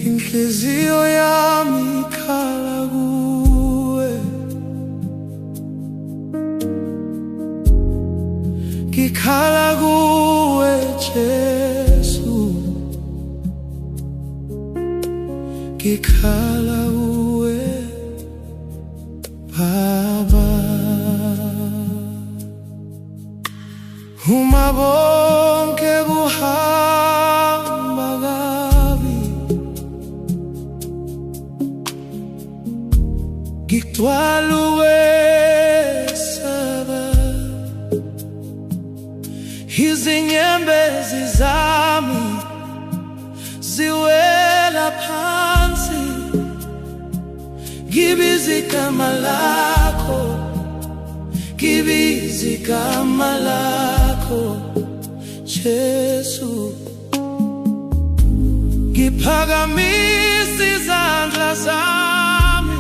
Inhliziyo yami ikhala kuwe, ngikhala kuwe Jesu, ngikhala kuwe Baba. Uma bonke buhamba kabi, ngigcwala ukwesaba, izinyembezi zami ziwela phansi, ngibiza igama lakho, ngibiza igama lakho Jesu. Ngiphakamisa izandla zami,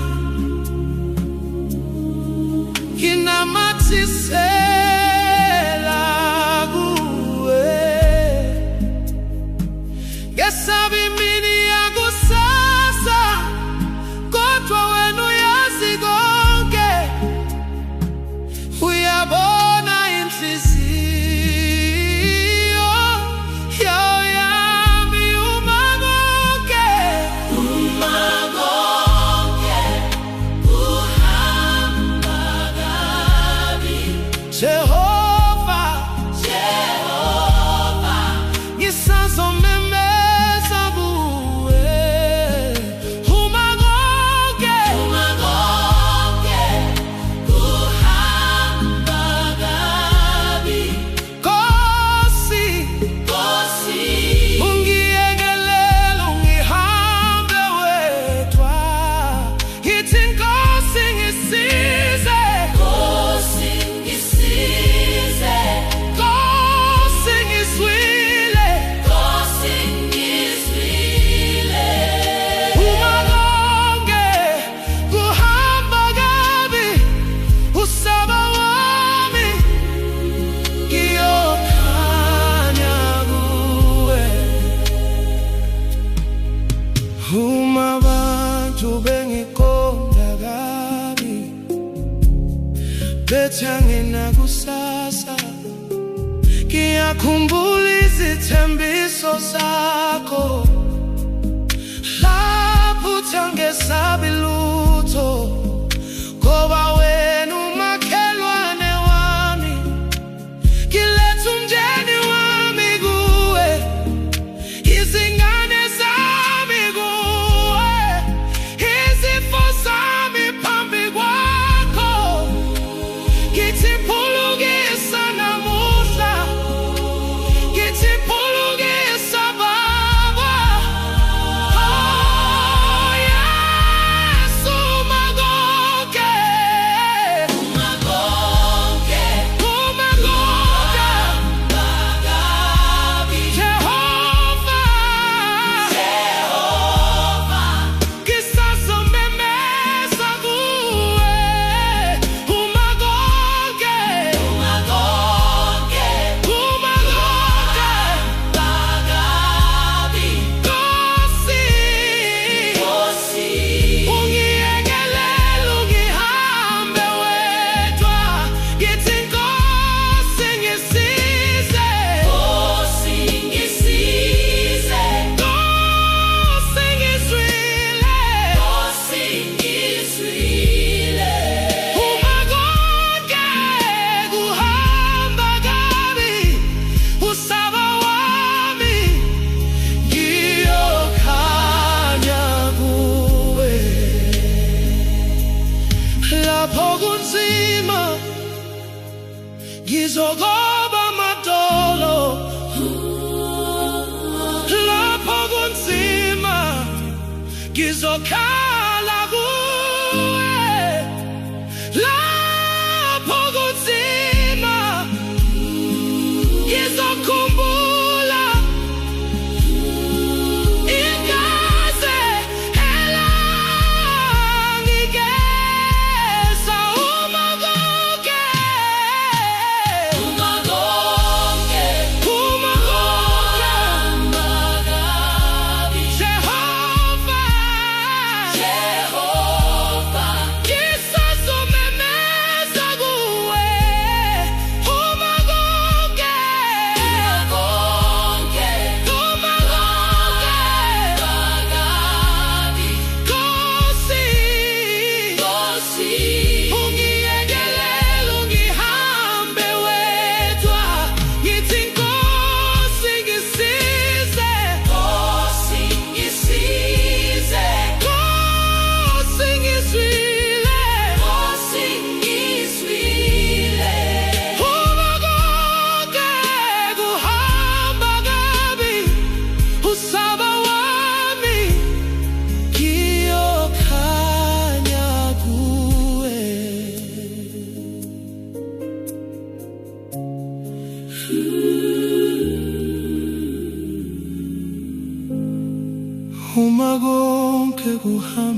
nginamathisela kuwe, ngesaba imini yakusasa, kodwa wena uyazi konke, uyabona inhliziyo yami. Uma konke kuhamba kabi, Jehova, ngisazomemeza kuwe. Uma konke kuhamba kabi, Nkosi, ungiyekelele ungihambe wedwa. Ngithi Nkosi ngisize, Nkosi ngiswile. Uma konke kuhamba kabi, usaba wami ngiyokhanya kuwe. Uma abantu bengiqonda kabi, bethi anginakusasa, ngiyakhumbula izithembiso zakho, lapho uthi angesabi lutho, ngoba wena umakhelwane wami. Ngiletha umndeni wami kuwe, izingane zami kuwe, izifo zami phambi kwakho. Ngithi phulukisa namuhla, ngithi phulukisa Baba. Oh Yesu, uma konke Jehova, ngisazomemeza kuwe. Uma konke Nkosi, ungiyekelele ungihambe wedwa. Ngithi Nkosi ngisize, Nkosi ngiswile. Uma konke kuhamba kabi, usaba wami ngiyokhanya kuwe. Lapho kunzima ngizogoba amadolo, lapho kunzima ngizokhala kuwe. Lapho kunzima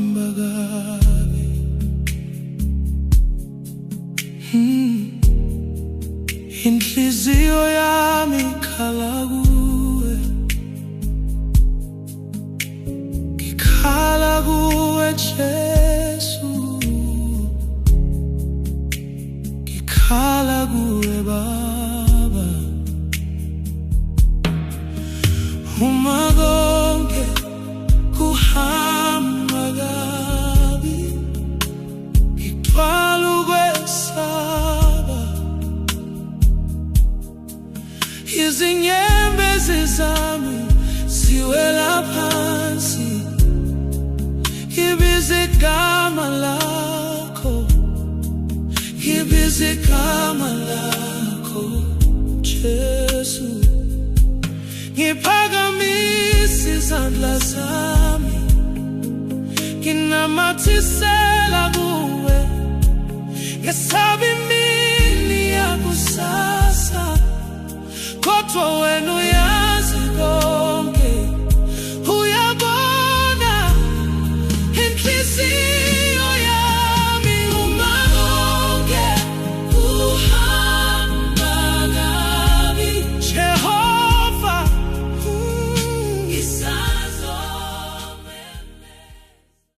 imbagavi. Inhliziyo yami ikhala kuwe, ngikhala kuwe Jesu, ngikhala kuwe Baba. Uma konke kuhamba kabi, ngithwala ukwesaba, izinyembezi zami ziwela phansi, ngibiza igama lakho, ngibiza igama lakho Jesu. Ngiphakamisa izandla zami, nginamathisela kuwe, ngesaba imini yakusasa, kodwa wena